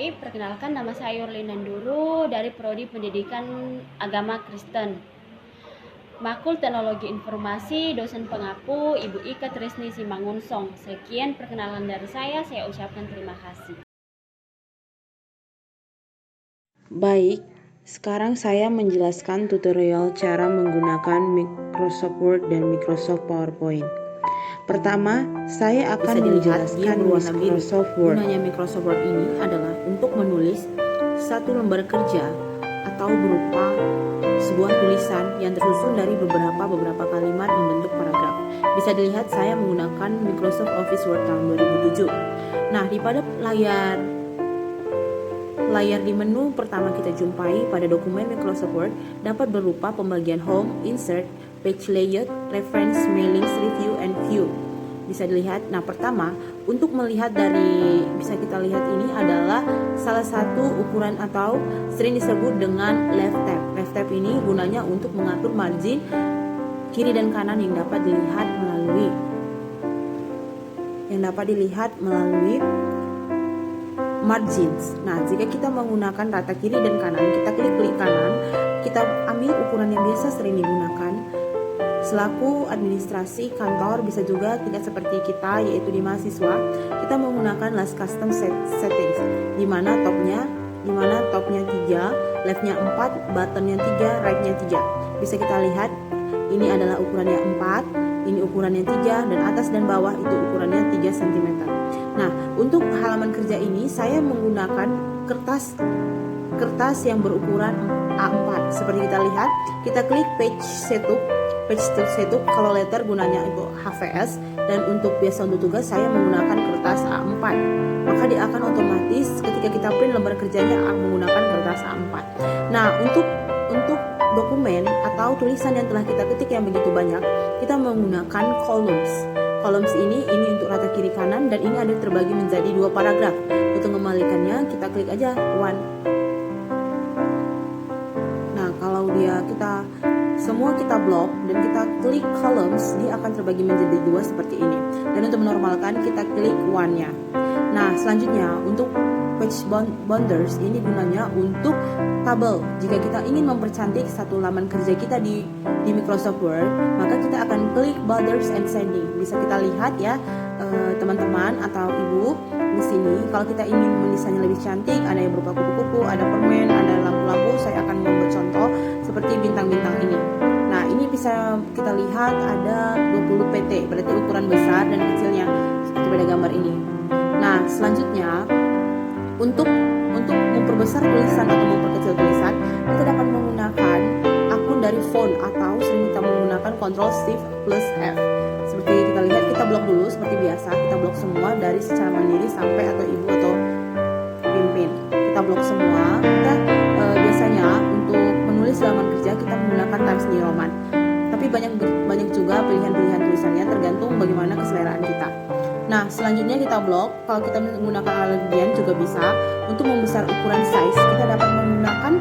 Baik, perkenalkan nama saya Yurlinan Duru dari Prodi Pendidikan Agama Kristen. Makul Teknologi Informasi, dosen pengapu Ibu Ika Trisni Simangunsong. Sekian perkenalan dari saya ucapkan terima kasih. Baik, sekarang saya menjelaskan tutorial cara menggunakan Microsoft Word dan Microsoft PowerPoint. Pertama, saya akan menjelaskan Microsoft Word. Gunanya Microsoft Word ini adalah untuk menulis satu lembar kerja atau berupa sebuah tulisan yang tersusun dari beberapa kalimat membentuk paragraf. Bisa dilihat saya menggunakan Microsoft Office Word tahun 2007. Nah, di pada layar di menu pertama kita jumpai pada dokumen Microsoft Word dapat berupa pembagian Home, Insert, Page Layout, Reference, Mailings, Review, and View. Bisa dilihat. Nah, pertama, untuk melihat bisa kita lihat ini adalah salah satu ukuran atau sering disebut dengan left tab. Left tab ini gunanya untuk mengatur margin kiri dan kanan yang dapat dilihat melalui margins. Nah, jika kita menggunakan rata kiri dan kanan, kita klik kanan, kita ambil ukuran yang biasa sering digunakan selaku administrasi kantor, bisa juga tidak seperti kita yaitu di mahasiswa, kita menggunakan last custom settings di mana topnya 3, leftnya 4, buttonnya 3, rightnya 3. Bisa kita lihat ini adalah ukurannya 4, ini ukurannya 3, dan atas dan bawah itu ukurannya 3 cm. Nah, untuk halaman kerja ini saya menggunakan kertas yang berukuran A4. Seperti kita lihat, kita klik page setup, kalau letter gunanya itu HVS, dan untuk tugas saya menggunakan kertas A4. Maka dia akan otomatis ketika kita print lembar kerjanya menggunakan kertas A4. Nah, untuk dokumen atau tulisan yang telah kita ketik yang begitu banyak, kita menggunakan columns. Columns ini untuk rata kiri kanan, dan ini ada terbagi menjadi 2 paragraf. Untuk mengembalikannya kita klik aja one. Nah, kalau kita blok dan kita klik columns, dia akan terbagi menjadi 2 seperti ini. Dan untuk menormalkan kita klik one-nya. Nah, selanjutnya untuk page bounders ini gunanya untuk tabel. Jika kita ingin mempercantik satu laman kerja kita di Microsoft Word, maka kita akan klik borders and shading. Bisa kita lihat ya, teman-teman atau ibu di sini. Kalau kita ingin mendesainnya lebih cantik, ada yang berupa kupu-kupu, ada permen, ada lampu-lampu. Saya akan membuat contoh seperti bintang-bintang ini. Nah, ini bisa kita lihat ada 20 pt, berarti ukuran besar dan kecilnya seperti pada gambar ini. Nah, selanjutnya untuk memperbesar tulisan atau memperkecil tulisan, kita dapat menggunakan akun dari font atau sering kita menggunakan Ctrl+Shift+F. Seperti kita lihat, kita blok dulu seperti biasa, kita blok semua dari secara mandiri sampai atau ibu atau pimpin. Kita blok semua. Kita biasanya untuk menulis halaman kerja kita menggunakan Times New Roman. Tapi banyak juga pilihan-pilihan tulisannya tergantung bagaimana keseleraan kita. Nah, selanjutnya kita blok. Kalau kita menggunakan Allegrian juga bisa. Untuk membesar ukuran size, kita dapat menggunakan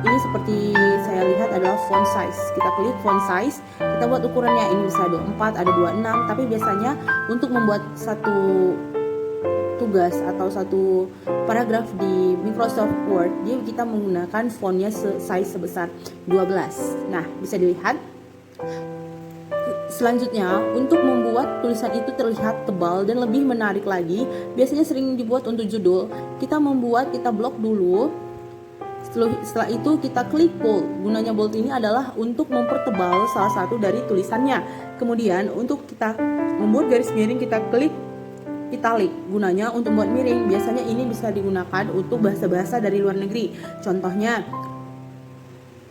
ini seperti saya lihat adalah font size. Kita klik font size, kita buat ukurannya. Ini bisa 24, ada 26. Tapi biasanya untuk membuat satu tugas atau satu paragraf di Microsoft Word, kita menggunakan fontnya size sebesar 12. Nah, bisa dilihat. Selanjutnya, untuk membuat tulisan itu terlihat tebal dan lebih menarik lagi, biasanya sering dibuat untuk judul. Kita blok dulu. Setelah itu kita klik bold. Gunanya bold ini adalah untuk mempertebal salah satu dari tulisannya. Kemudian untuk kita membuat garis miring, kita klik italic. Gunanya untuk membuat miring. Biasanya ini bisa digunakan untuk bahasa-bahasa dari luar negeri. Contohnya,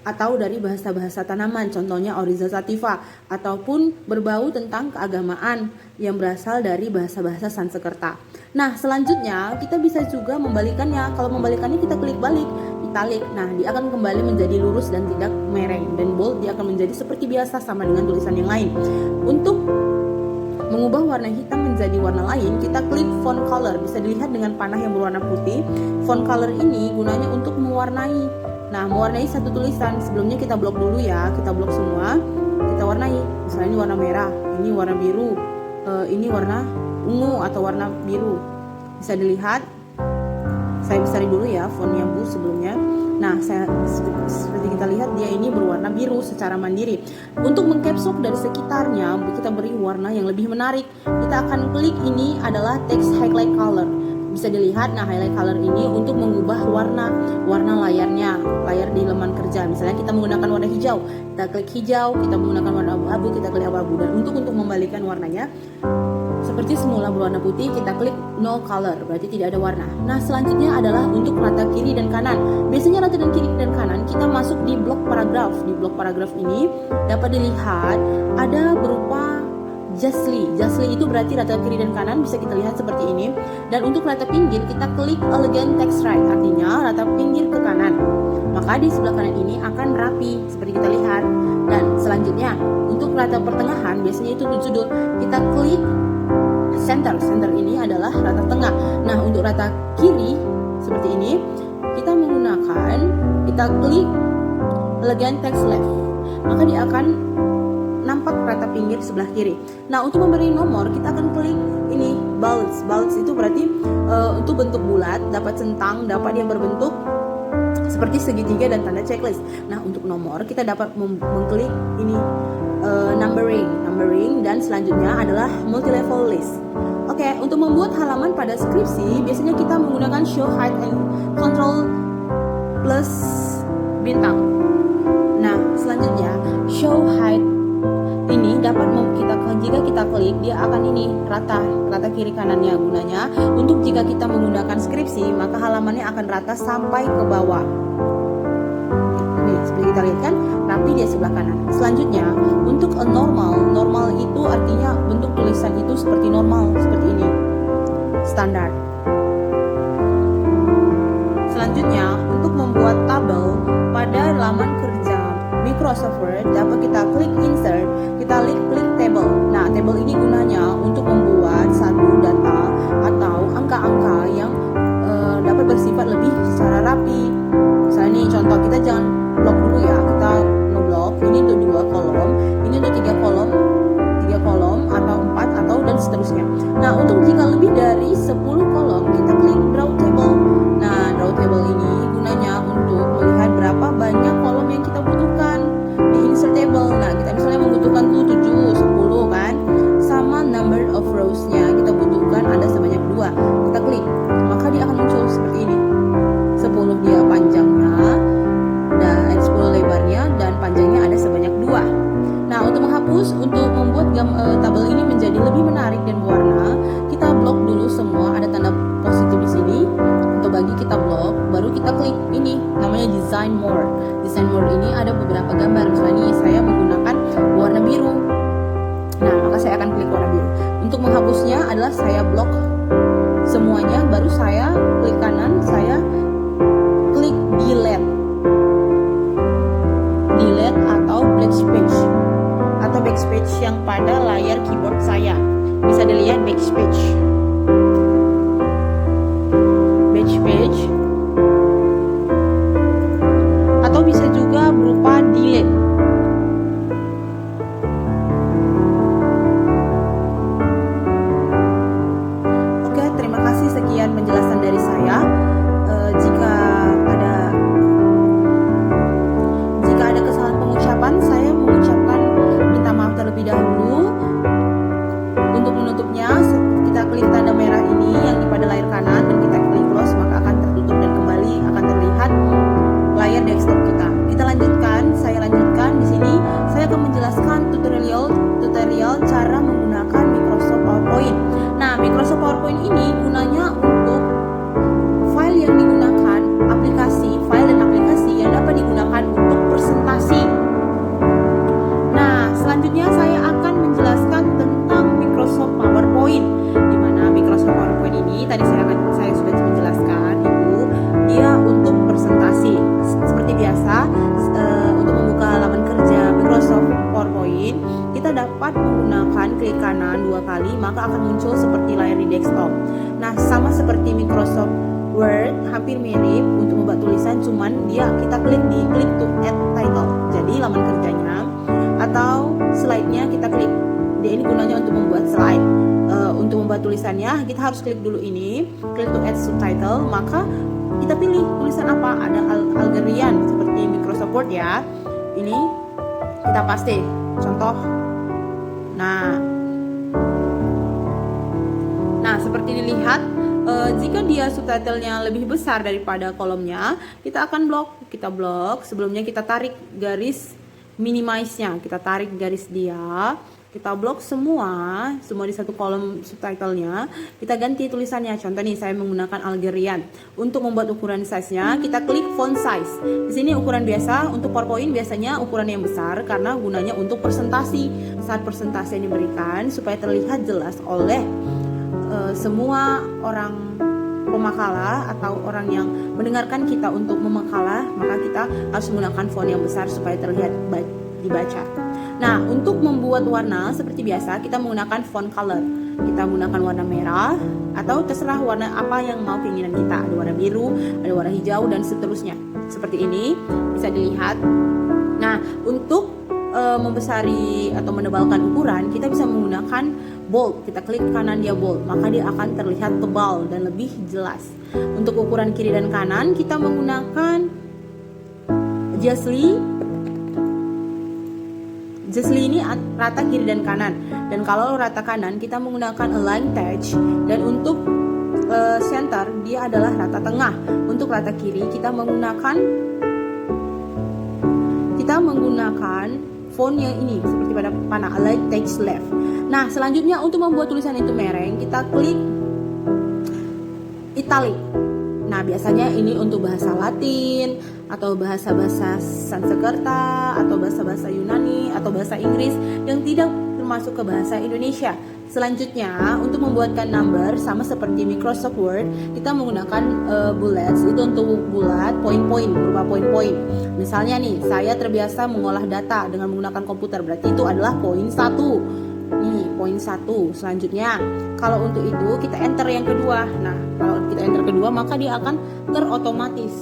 atau dari bahasa-bahasa tanaman, contohnya Oryza sativa, ataupun berbau tentang keagamaan yang berasal dari bahasa-bahasa Sanskerta. Nah, selanjutnya kita bisa juga membalikannya. Kalau membalikannya kita klik balik, italic. Nah, dia akan kembali menjadi lurus dan tidak mereng, dan bold dia akan menjadi seperti biasa sama dengan tulisan yang lain. Untuk mengubah warna hitam menjadi warna lain, kita klik font color. Bisa dilihat dengan panah yang berwarna putih. Font color ini gunanya untuk mewarnai satu tulisan. Sebelumnya kita blok dulu ya, kita blok semua, kita warnai. Misalnya ini warna merah, ini warna biru, ini warna ungu atau warna biru. Bisa dilihat Saya besarin dulu ya fontnya Bu sebelumnya. Nah, seperti kita lihat dia ini berwarna biru secara mandiri. Untuk mengcaps lock dari sekitarnya, kita beri warna yang lebih menarik. Kita akan klik ini adalah text highlight color. Bisa dilihat, nah highlight color ini untuk mengubah warna layarnya, layar di laman kerja. Misalnya kita menggunakan warna hijau, kita klik hijau. Kita menggunakan warna abu-abu, kita klik abu-abu. Dan untuk membalikan warnanya, seperti semula berwarna putih, kita klik no color, berarti tidak ada warna. Nah, selanjutnya adalah untuk rata kiri dan kanan. Biasanya rata dan kiri dan kanan kita masuk di blok paragraf. Di blok paragraf ini dapat dilihat ada berupa justly. Justly itu berarti rata kiri dan kanan, bisa kita lihat seperti ini. Dan untuk rata pinggir kita klik elegant text right, artinya rata pinggir ke kanan. Maka di sebelah kanan ini akan rapi seperti kita lihat. Dan selanjutnya untuk rata pertengahan, biasanya itu sudut, kita klik center. Center ini adalah rata tengah. Nah, untuk rata kiri seperti ini kita klik elegant text left, maka dia akan nampak rata pinggir sebelah kiri. Nah, untuk memberi nomor kita akan klik ini bullets. Bullets itu berarti untuk bentuk bulat, dapat centang, dapat dia berbentuk seperti segitiga dan tanda checklist. Nah, untuk nomor kita dapat mengklik ini numbering, dan selanjutnya adalah multi level list. Oke, untuk membuat halaman pada skripsi biasanya kita menggunakan show height and control plus bintang. Nah, selanjutnya show height ini dapat jika kita klik dia akan ini rata kiri kanannya. Gunanya untuk jika kita menggunakan skripsi maka halamannya akan rata sampai ke bawah. Nih, seperti kita lihat kan rapi di sebelah kanan. Selanjutnya untuk normal itu artinya bentuk tulisan itu seperti normal, seperti ini standar. Selanjutnya untuk membuat tabel pada laman kerja Microsoft Word dapat kita klik insert, kita klik table. Nah, table ini gunanya untuk membuat satu data atau angka-angka yang dapat bersifat lebih secara rapi. Misalnya nih contoh, kita jangan blok dulu ya, kita ngeblok ini untuk 2 kolom, ini untuk 3 kolom atau 4 atau dan seterusnya. Nah, untuk jika lebih dari 10 kolom kita klik draw table. Nah, draw table ini gunanya untuk melihat berapa banyak kolom yang kita butuhkan di insert table. Nah, kita misalnya membutuhkan tuh 7, 10 kan, sama number of rows-nya kita butuhkan ada sebanyak 2. Kita klik, maka dia akan muncul seperti ini. 10 dia panjangnya dan 10 lebarnya dan panjangnya ada sebanyak 2. Nah, untuk menghapus, untuk membuat tabel ini menjadi lebih menarik dan berwarna, kita blok dulu semua, ada tanda positif di sini. Untuk bagi kita blok, baru kita klik ini namanya design more. Design more ini ada beberapa gambar. Misalnya saya menggunakan warna biru. Nah, maka saya akan klik warna biru. Untuk menghapusnya adalah saya blok semuanya, baru saya klik kanan, saya klik delete atau backspace yang pada layar keyboard saya. Bisa dilihat backspace atau bisa juga berupa delete. Oke, terima kasih, sekian penjelasan dari saya. Jika ada kesalahan pengucapan, saya mengucapkan minta maaf terlebih dahulu. Untuk menutupnya, kita klik tanda merah ini yang di pada layar kanan dan kita klik close, maka akan tertutup dan kembali akan terlihat layar desktop kita. Saya lanjutkan di sini. Saya akan menjelaskan tutorial cara menggunakan Microsoft PowerPoint. Nah, Microsoft PowerPoint ini gunanya untuk file yang digunakan, file dan aplikasi yang dapat digunakan untuk presentasi. Nah, selanjutnya saya akan menjelaskan tentang Microsoft PowerPoint, di mana Microsoft PowerPoint ini tadi saya sudah menjelaskan, Ibu, dia untuk presentasi. Seperti biasa, untuk membuka halaman kerja Microsoft PowerPoint, kita dapat menggunakan klik kanan 2 kali, maka akan muncul seperti layar di desktop. Nah, sama seperti Microsoft Word, hampir mirip untuk membuat tulisan, cuman kita klik to add title, jadi laman kerjanya, atau slide-nya kita klik. Dia ini gunanya untuk membuat slide. untuk membuat tulisannya kita harus klik dulu ini, klik to add subtitle, maka kita pilih tulisan apa, ada Algerian seperti Microsoft Word ya. Ini kita paste contoh. Nah seperti dilihat, jika dia subtitlenya lebih besar daripada kolomnya, kita akan kita blok. Sebelumnya kita tarik garis minimize-nya, kita tarik garis dia, kita blok semua di satu kolom subtitlenya, kita ganti tulisannya. Contoh nih, saya menggunakan Algerian. Untuk membuat ukuran size-nya, kita klik font size. Di sini ukuran biasa. Untuk PowerPoint biasanya ukuran yang besar karena gunanya untuk presentasi. Saat presentasi yang diberikan supaya terlihat jelas oleh semua orang pemakalah atau orang yang mendengarkan kita untuk memakalah, maka kita harus menggunakan font yang besar supaya terlihat dibaca. Nah, untuk membuat warna seperti biasa kita menggunakan font color. Kita menggunakan warna merah atau terserah warna apa yang mau keinginan kita. Ada warna biru, ada warna hijau dan seterusnya. Seperti ini bisa dilihat. Nah, untuk membesari atau menebalkan ukuran, kita bisa menggunakan bold. Kita klik kanan dia bold, maka dia akan terlihat tebal dan lebih jelas. Untuk ukuran kiri dan kanan, kita menggunakan Justly ini rata kiri dan kanan. Dan kalau rata kanan, kita menggunakan align touch. Dan untuk center, dia adalah rata tengah. Untuk rata kiri, kita menggunakan font yang ini seperti pada panah, align text left. Nah, selanjutnya untuk membuat tulisan itu mereng, kita klik italic. Nah, biasanya ini untuk bahasa Latin atau bahasa-bahasa Sanskerta atau bahasa-bahasa Yunani atau bahasa Inggris yang tidak termasuk ke bahasa Indonesia. Selanjutnya, untuk membuatkan number sama seperti Microsoft Word, kita menggunakan bullets. Itu untuk bulat, poin-poin, berupa poin-poin. Misalnya nih, saya terbiasa mengolah data dengan menggunakan komputer, berarti itu adalah poin 1. Nih, poin 1. Selanjutnya, kalau untuk itu kita enter yang kedua. Nah, kalau kita enter kedua, maka dia akan terotomatis.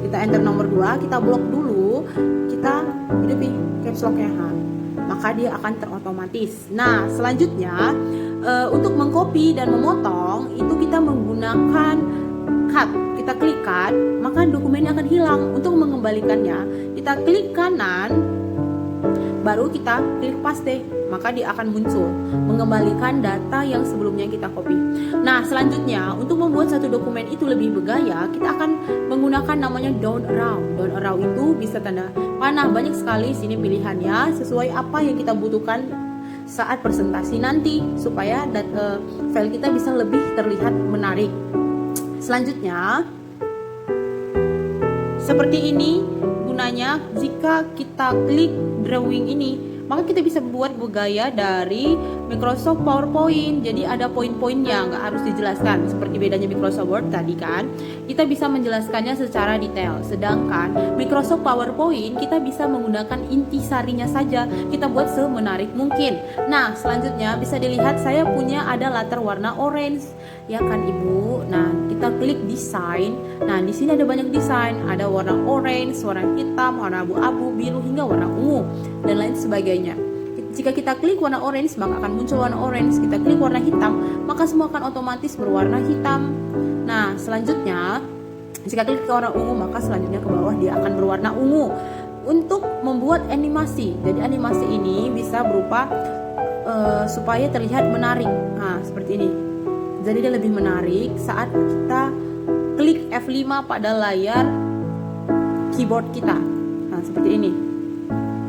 Kita enter nomor 2, kita blok dulu, kita hidupin caps lock-nya, maka dia akan terotomatis. Nah, selanjutnya untuk mengcopy dan memotong itu kita menggunakan cut. Kita klik cut, maka dokumennya akan hilang. Untuk mengembalikannya, kita klik kanan, baru kita klik paste, maka dia akan muncul mengembalikan data yang sebelumnya kita copy. Nah, selanjutnya untuk membuat satu dokumen itu lebih bergaya, kita akan menggunakan namanya down arrow. Down arrow itu bisa tanda panah. Banyak sekali sini pilihannya sesuai apa yang kita butuhkan saat presentasi nanti supaya file kita bisa lebih terlihat menarik. Selanjutnya seperti ini gunanya. Jika kita klik drawing ini, maka kita bisa buat bergaya dari Microsoft PowerPoint. Jadi ada poin-poinnya, nggak harus dijelaskan. Seperti bedanya Microsoft Word tadi kan, kita bisa menjelaskannya secara detail. Sedangkan Microsoft PowerPoint kita bisa menggunakan intisarinya saja, kita buat semenarik mungkin. Nah, selanjutnya bisa dilihat saya punya ada latar warna orange, ya kan Ibu. Nah, kita klik desain. Nah, di sini ada banyak desain, ada warna orange, warna hitam, warna abu-abu, biru hingga warna ungu dan lain sebagainya. Jika kita klik warna orange, maka akan muncul warna orange. Kita klik warna hitam, maka semua akan otomatis berwarna hitam. Nah, selanjutnya jika klik ke warna ungu, maka selanjutnya ke bawah dia akan berwarna ungu. Untuk membuat animasi, jadi animasi ini bisa berupa supaya terlihat menarik. Nah, seperti ini. Jadi dia lebih menarik saat kita klik F5 pada layar keyboard kita. Nah, seperti ini.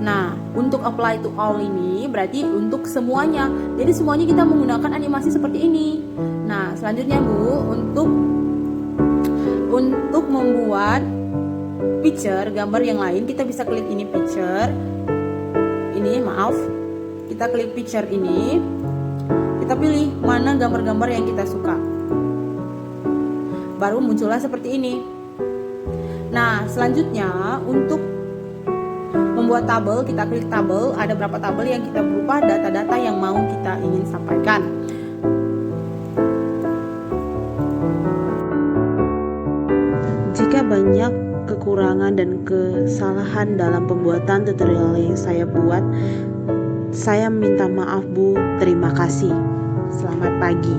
Nah, untuk apply to all ini berarti untuk semuanya. Jadi semuanya kita menggunakan animasi seperti ini. Nah, selanjutnya Bu, untuk membuat picture, gambar yang lain, kita bisa klik ini picture. Ini, maaf. Kita klik picture ini. Kita pilih mana gambar-gambar yang kita suka. Baru muncullah seperti ini. Nah, selanjutnya untuk membuat tabel, kita klik tabel. Ada berapa tabel yang kita berupa data-data yang mau kita ingin sampaikan. Jika banyak kekurangan dan kesalahan dalam pembuatan tutorial yang saya buat, Saya minta maaf Bu, terima kasih. Selamat pagi.